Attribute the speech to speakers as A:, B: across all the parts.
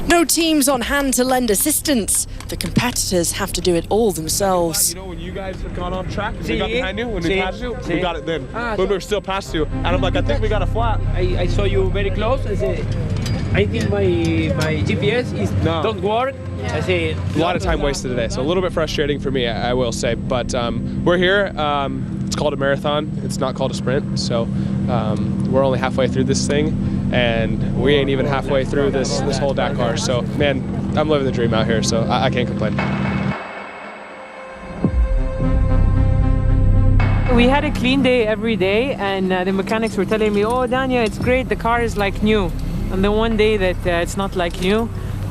A: No teams on hand to lend assistance. The competitors have to do it all themselves.
B: You know, when you guys have gone off track, we got behind you, when we passed you, we got it then. But we were still past you. And I'm like, I think we got a flat.
C: I saw you very close. I say, I think my GPS don't work. I say,
B: a lot of time wasted today, so a little bit frustrating for me, I will say. But we're here. It's called a marathon. It's not called a sprint. So we're only halfway through this thing, and we ain't even halfway through this whole Dakar. So, man, I'm living the dream out here, so I can't complain.
C: We had a clean day every day, and the mechanics were telling me, oh, Dania, it's great, the car is like new. And the one day that it's not like new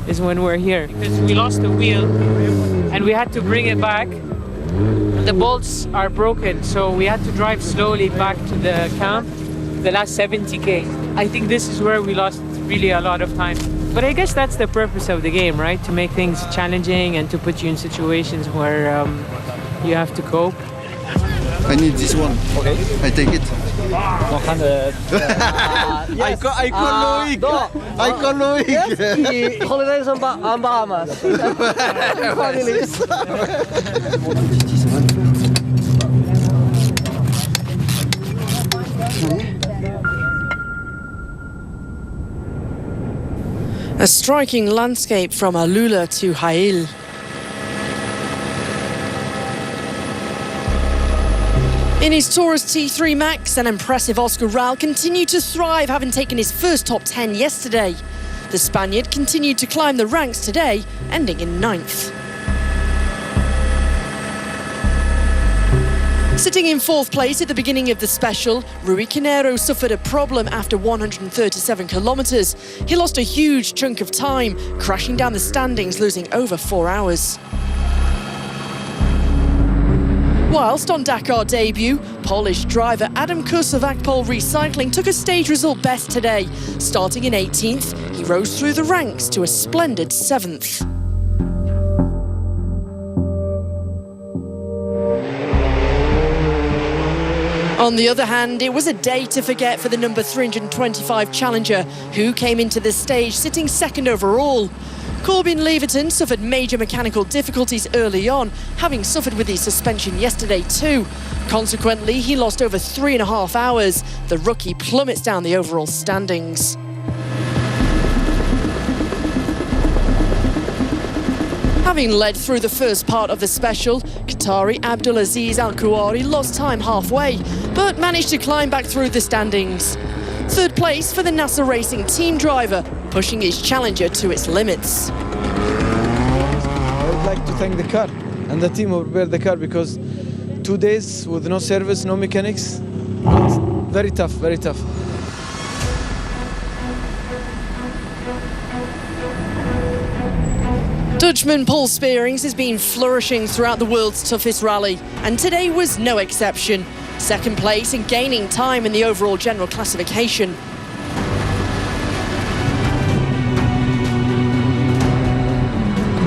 C: is when we're here. Because we lost the wheel, and we had to bring it back. The bolts are broken, so we had to drive slowly back to the camp, the last 70K. I think this is where we lost really a lot of time. But I guess that's the purpose of the game, right? To make things challenging and to put you in situations where you have to cope.
D: I need this one. Okay. I take it. I call Loic. I call Loic.
E: Holidays on Bahamas.
A: A striking landscape from Alula to Hail. In his Taurus T3 Max, an impressive Oscar Ral continued to thrive, having taken his first top 10 yesterday. The Spaniard continued to climb the ranks today, ending in 9th. Sitting in 4th place at the beginning of the special, Rui Quinero suffered a problem after 137 kilometres. He lost a huge chunk of time, crashing down the standings, losing over 4 hours. Whilst on Dakar debut, Polish driver Adam Kus of Akpol Recycling took a stage result best today. Starting in 18th, he rose through the ranks to a splendid 7th. On the other hand, it was a day to forget for the number 325 challenger, who came into the stage sitting 2nd overall. Corbin Leverton suffered major mechanical difficulties early on, having suffered with his suspension yesterday too. Consequently, he lost over 3.5 hours. The rookie plummets down the overall standings. Having led through the first part of the special, Qatari Abdulaziz Al-Kouari lost time halfway, but managed to climb back through the standings. 3rd place for the NASA Racing team driver, pushing his challenger to its limits.
F: I would like to thank the car and the team who prepared the car, because 2 days with no service, no mechanics, it's very tough, very tough.
A: Dutchman Paul Spearings has been flourishing throughout the world's toughest rally, and today was no exception. 2nd place and gaining time in the overall general classification.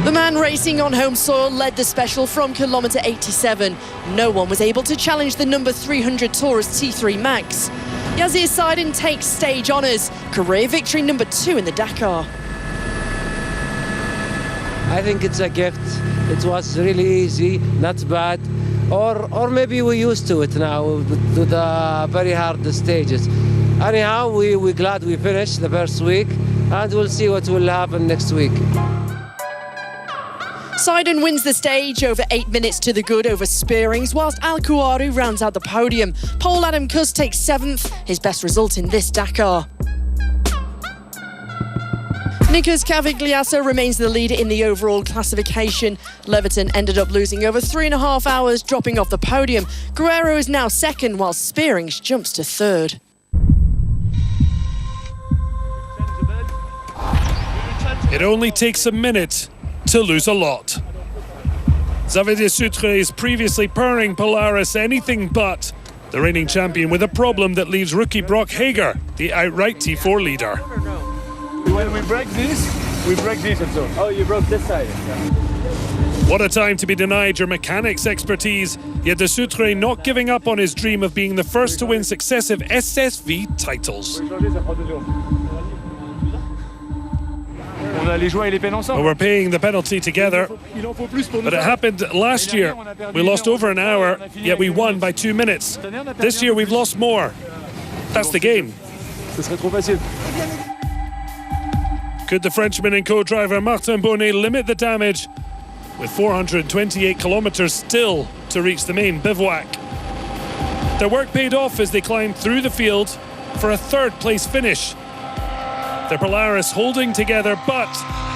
A: The man racing on home soil led the special from kilometre 87. No one was able to challenge the number 300 Taurus T3 Max. Yazir Saidin takes stage honours, career victory number 2 in the Dakar.
E: I think it's a gift. It was really easy, not bad. Or maybe we're used to it now, to the very hard stages. Anyhow, we're glad we finished the first week, and we'll see what will happen next week.
A: Saidin wins the stage over 8 minutes to the good over Spearings, whilst Al-Kouari rounds out the podium. Paul Adam Kus takes 7th, his best result in this Dakar. Nikos Kavagliasa remains the leader in the overall classification. Leverton ended up losing over 3.5 hours, dropping off the podium. Guerrero is now 2nd, while Spearings jumps to 3rd.
G: It only takes a minute to lose a lot. Xavier de Sutre is previously purring Polaris anything but. The reigning champion with a problem that leaves rookie Brock Hager, the outright T4 leader.
B: When we break this and so.
C: Oh, you broke this side.
G: What a time to be denied your mechanics expertise, yet de Sutre not giving up on his dream of being the first to win successive SSV titles.
B: On
G: Well, we're paying the penalty together, but it happened last year. We lost over an hour, yet we won by 2 minutes. This year we've lost more. That's the game. Could the Frenchman and co-driver Martin Bonnet limit the damage with 428 kilometres still to reach the main bivouac? Their work paid off as they climbed through the field for a third-place finish. The Polaris holding together, but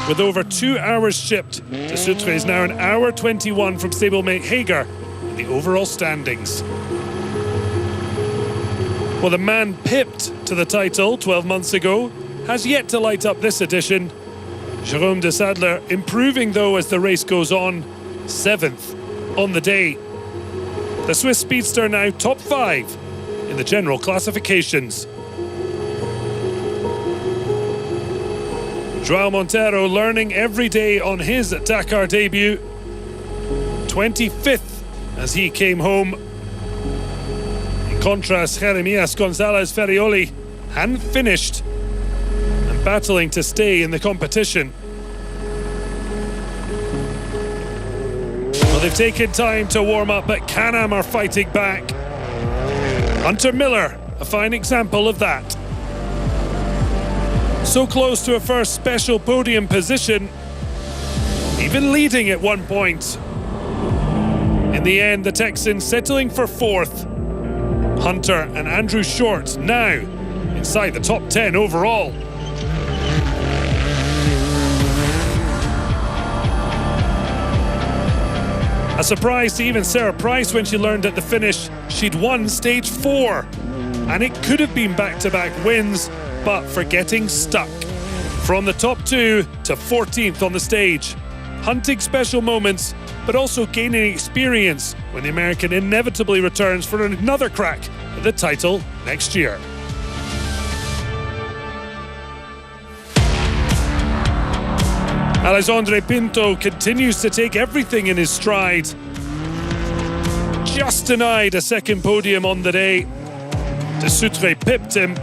G: with over 2 hours shipped, De Sutre is now 1 hour 21 from stablemate Hager in the overall standings. Well, the man pipped to the title 12 months ago has yet to light up this edition. Jérôme de Sadler improving though as the race goes on, 7th on the day. The Swiss speedster now top 5 in the general classifications. João Monteiro learning every day on his Dakar debut. 25th as he came home. In contrast, Jeremias González Ferrioli hadn't finished and battling to stay in the competition. Well, they've taken time to warm up, but Can-Am are fighting back. Hunter Miller, a fine example of that. So close to a first special podium position, even leading at one point. In the end, the Texans settling for 4th. Hunter and Andrew Short now inside the top 10 overall. A surprise to even Sarah Price when she learned at the finish she'd won stage 4. And it could have been back-to-back wins, but for getting stuck. From the top 2 to 14th on the stage. Hunting special moments, but also gaining experience when the American inevitably returns for another crack at the title next year. Alexandre Pinto continues to take everything in his stride. Just denied a second podium on the day. De Sutre pipped him.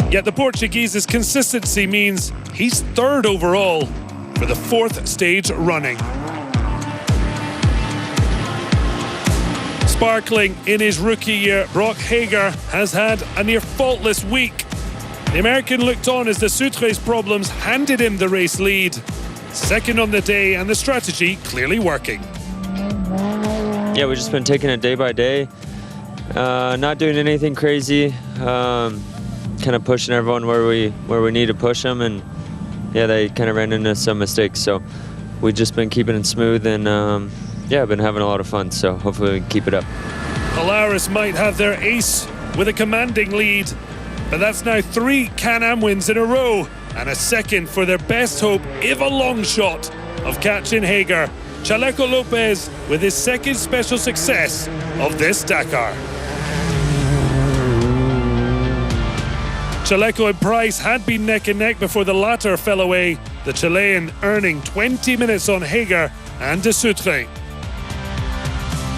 G: Yet the Portuguese's consistency means he's 3rd overall for the 4th stage running. Sparkling in his rookie year, Brock Hager has had a near faultless week. The American looked on as De Sutre's problems handed him the race lead. 2nd on the day, and the strategy clearly working.
H: Yeah, we've just been taking it day by day. Not doing anything crazy. Kind of pushing everyone where we need to push them, and yeah, they kind of ran into some mistakes. So we've just been keeping it smooth, and yeah, I've been having a lot of fun. So hopefully we can keep it up.
G: Polaris might have their ace with a commanding lead, but that's now 3 Can-Am wins in a row, and a 2nd for their best hope, if a long shot, of catching Hager. Chaleco Lopez with his 2nd special success of this Dakar. Chaleco and Price had been neck and neck before the latter fell away, the Chilean earning 20 minutes on Hager and De Sutre.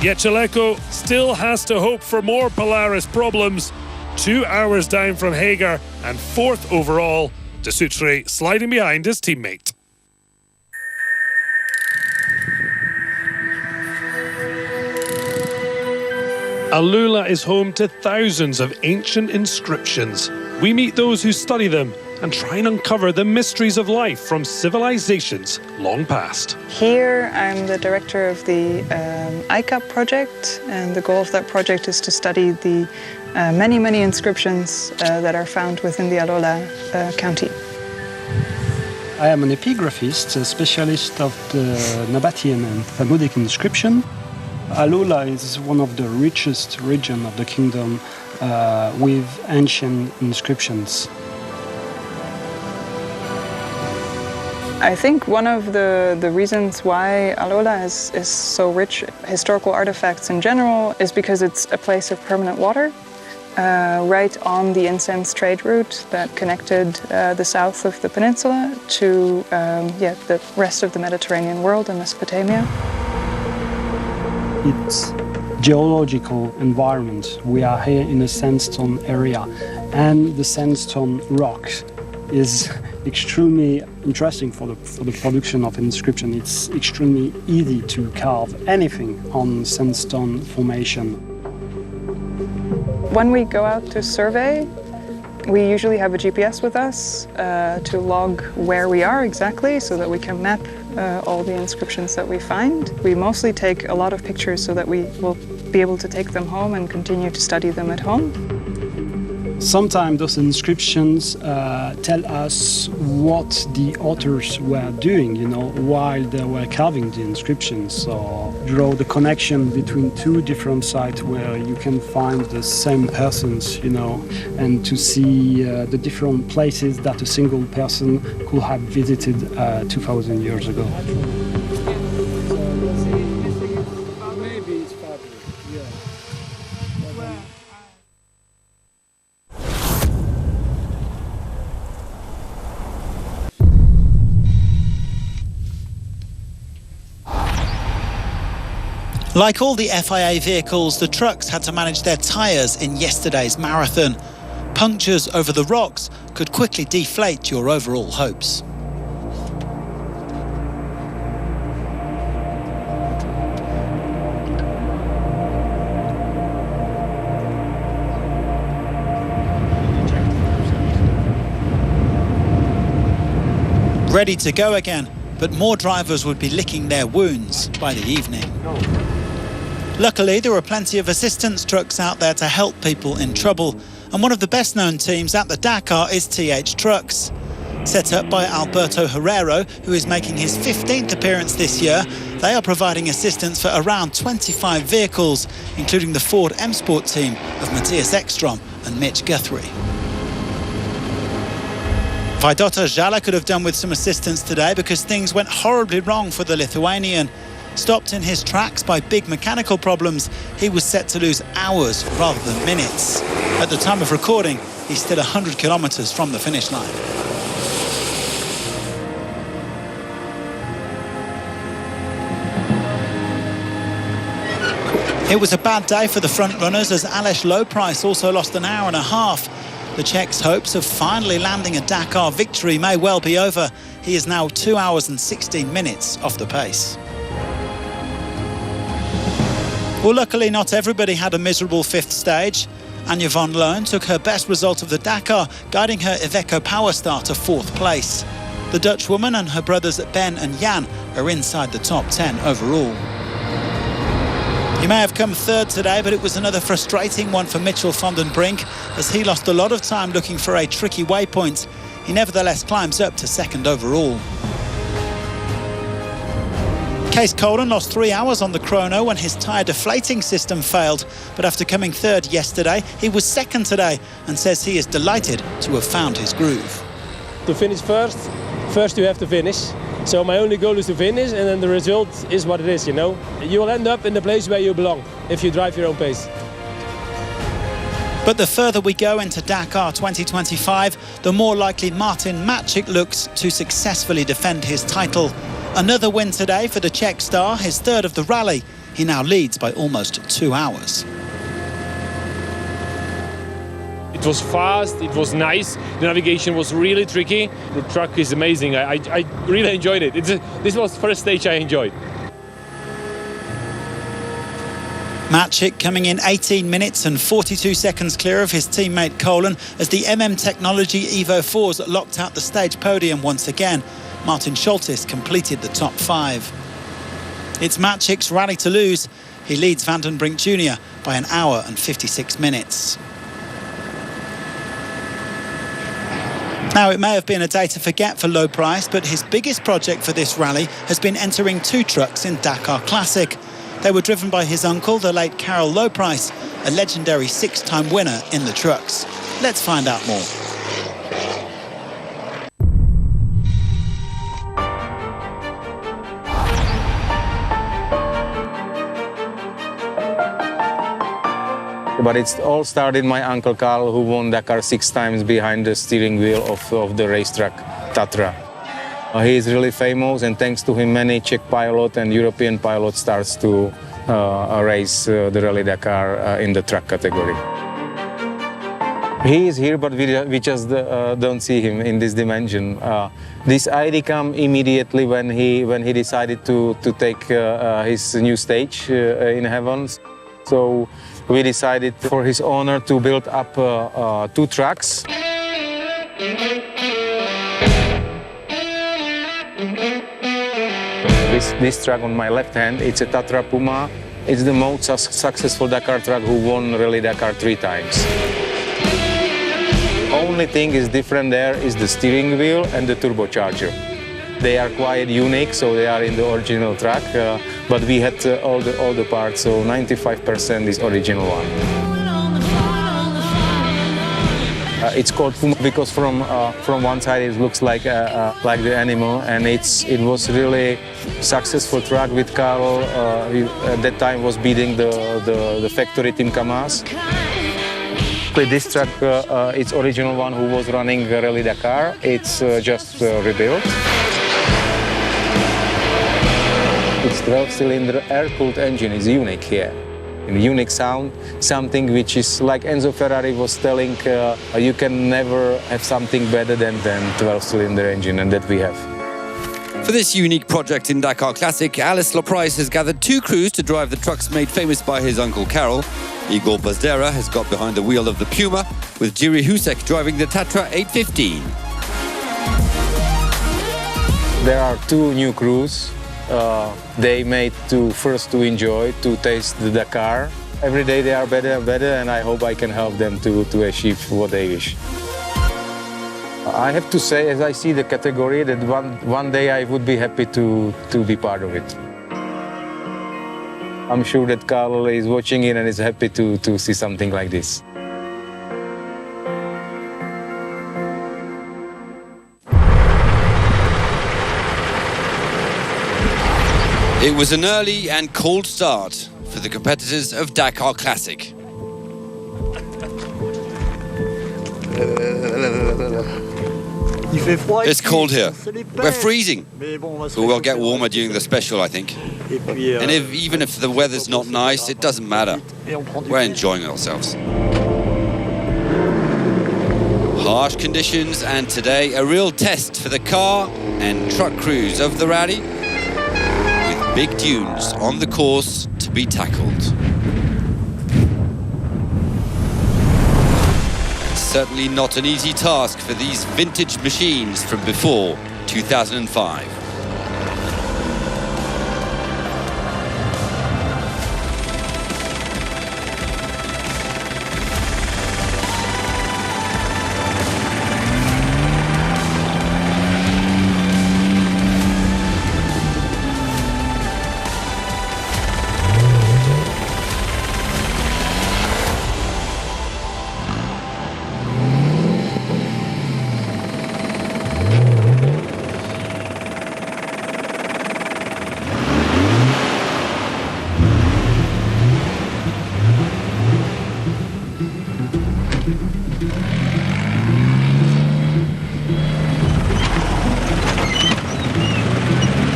G: Yet Chaleco still has to hope for more Polaris problems. 2 hours down from Hager and 4th overall, De Sutre sliding behind his teammate. Alula is home to thousands of ancient inscriptions. We meet those who study them and try and uncover the mysteries of life from civilizations long past.
I: Here I'm the director of the ICAP project, and the goal of that project is to study the many inscriptions that are found within the Alola county.
J: I am an epigraphist, a specialist of the Nabatean and Talmudic inscription. Alula is one of the richest regions of the kingdom with ancient inscriptions.
I: I think one of the reasons why Alola is so rich historical artifacts in general is because it's a place of permanent water, right on the incense trade route that connected the south of the peninsula to the rest of the Mediterranean world and Mesopotamia.
J: It's geological environment. We are here in a sandstone area, and the sandstone rock is extremely interesting for the production of inscription. It's extremely easy to carve anything on sandstone formation.
I: When we go out to survey, we usually have a GPS with us to log where we are exactly so that we can map all the inscriptions that we find. We mostly take a lot of pictures so that we will be able to take them home and continue to study them at home.
J: Sometimes those inscriptions tell us what the authors were doing, while they were carving the inscriptions. So draw the connection between two different sites where you can find the same persons, and to see the different places that a single person could have visited 2,000 years ago.
K: Like all the FIA vehicles, the trucks had to manage their tyres in yesterday's marathon. Punctures over the rocks could quickly deflate your overall hopes. Ready to go again, but more drivers would be licking their wounds by the evening. Luckily, there were plenty of assistance trucks out there to help people in trouble, and one of the best-known teams at the Dakar is TH Trucks. Set up by Alberto Herrero, who is making his 15th appearance this year, they are providing assistance for around 25 vehicles, including the Ford M Sport team of Matthias Ekstrom and Mitch Guthrie. Vaidota Žala could have done with some assistance today because things went horribly wrong for the Lithuanian. Stopped in his tracks by big mechanical problems, he was set to lose hours rather than minutes. At the time of recording, he's still 100 kilometres from the finish line. It was a bad day for the front runners as Aleš Lowprice also lost an hour and a half. The Czech's hopes of finally landing a Dakar victory may well be over. He is now 2 hours and 16 minutes off the pace. Well, luckily not everybody had a miserable fifth stage. Anja van Loon took her best result of the Dakar, guiding her Iveco Powerstar to fourth place. The Dutch woman and her brothers Ben and Jan are inside the top 10 overall. He may have come third today, but it was another frustrating one for Mitchell van den Brink as he lost a lot of time looking for a tricky waypoint. He nevertheless climbs up to second overall. Kees Kolen lost 3 hours on the chrono when his tyre deflating system failed, but after coming third yesterday, he was second today and says he is delighted to have found his groove.
L: To finish first you have to finish. So my only goal is to finish, and then the result is what it is, You will end up in the place where you belong if you drive your own pace.
K: But the further we go into Dakar 2025, the more likely Martin Maček looks to successfully defend his title. Another win today for the Czech star, his third of the rally. He now leads by almost 2 hours.
L: It was fast, it was nice, the navigation was really tricky. The truck is amazing, I really enjoyed it. This was the first stage I enjoyed.
K: Maček coming in 18 minutes and 42 seconds clear of his teammate Kolen as the MM Technology Evo 4s locked out the stage podium once again. Martin Scholtis completed the top 5. It's Maček's rally to lose. He leads Van den Brink Jr. by an hour and 56 minutes. Now, it may have been a day to forget for Lowprice, but his biggest project for this rally has been entering 2 trucks in Dakar Classic. They were driven by his uncle, the late Karel Lowprice, a legendary 6-time winner in the trucks. Let's find out more.
M: But it all started my Uncle Karl, who won Dakar 6 times behind the steering wheel of the racetrack Tatra. He is really famous, and thanks to him, many Czech pilot and European pilot starts to race the Rally Dakar in the truck category. He is here, but we just don't see him in this dimension. This idea came immediately when he decided to take his new stage in heavens. So we decided for his honor to build up 2 tracks. This track on my left hand, it's a Tatra Puma. It's the most successful Dakar track who won Rally Dakar 3 times. Only thing is different there is the steering wheel and the turbocharger. They are quite unique, so they are in the original track, but we had all the parts, so 95% is original one. It's called Puma because from one side it looks like the animal, and it was really successful track with Carl. At that time was beating the factory Team Kamaz. This track, it's original one who was running Rally Dakar. It's just rebuilt. Its 12-cylinder air-cooled engine is unique here. A unique sound, something which is like Enzo Ferrari was telling, you can never have something better than 12-cylinder engine, and that we have.
N: For this unique project in Dakar Classic, Alice Laprice has gathered 2 crews to drive the trucks made famous by his uncle Carol. Igor Pazdera has got behind the wheel of the Puma, with Jiri Husek driving the Tatra 815.
M: There are 2 new crews. They made first to enjoy, to taste the Dakar. Every day they are better and better, and I hope I can help them to achieve what they wish. I have to say, as I see the category, that one day I would be happy to be part of it. I'm sure that Carl is watching it and is happy to see something like this.
N: It was an early and cold start for the competitors of Dakar Classic. It's cold here. We're freezing. But we'll get warmer during the special, I think. And even if the weather's not nice, it doesn't matter. We're enjoying ourselves. Harsh conditions, and today a real test for the car and truck crews of the rally, with big dunes on the course to be tackled. Certainly not an easy task for these vintage machines from before 2005.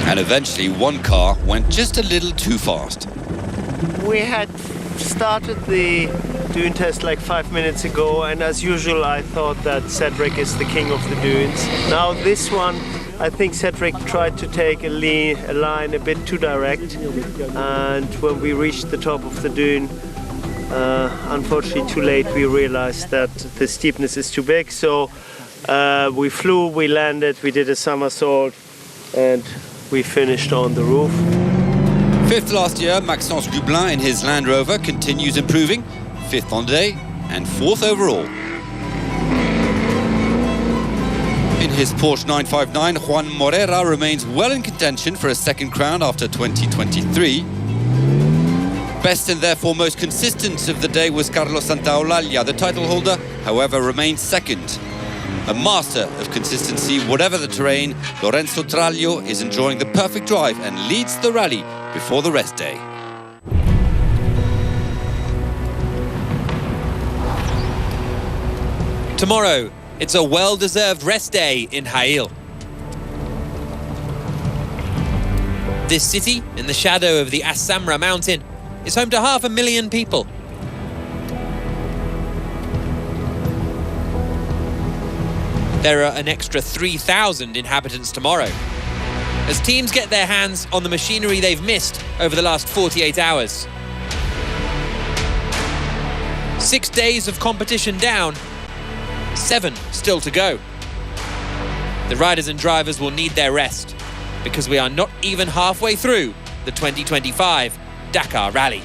N: And eventually one car went just a little too fast.
O: We had started the dune test like 5 minutes ago, and as usual I thought that Cedric is the king of the dunes. Now this one, I think Cedric tried to take a line a bit too direct, and when we reached the top of the dune, unfortunately too late, we realized that the steepness is too big, so we flew, we landed, we did a somersault, and we finished on the roof.
N: 5th last year, Maxence Gublin in his Land Rover continues improving. 5th on day and 4th overall. In his Porsche 959, Juan Morera remains well in contention for a 2nd crown after 2023. Best and therefore most consistent of the day was Carlos Santaolalla. The title holder, however, remains 2nd. A master of consistency, whatever the terrain, Lorenzo Traglio is enjoying the perfect drive and leads the rally before the rest day.
P: Tomorrow, it's a well-deserved rest day in Hail. This city, in the shadow of the Assamra mountain, is home to 500,000 people. There are an extra 3,000 inhabitants tomorrow, as teams get their hands on the machinery they've missed over the last 48 hours. 6 days of competition down, 7 still to go. The riders and drivers will need their rest, because we are not even halfway through the 2025 Dakar Rally.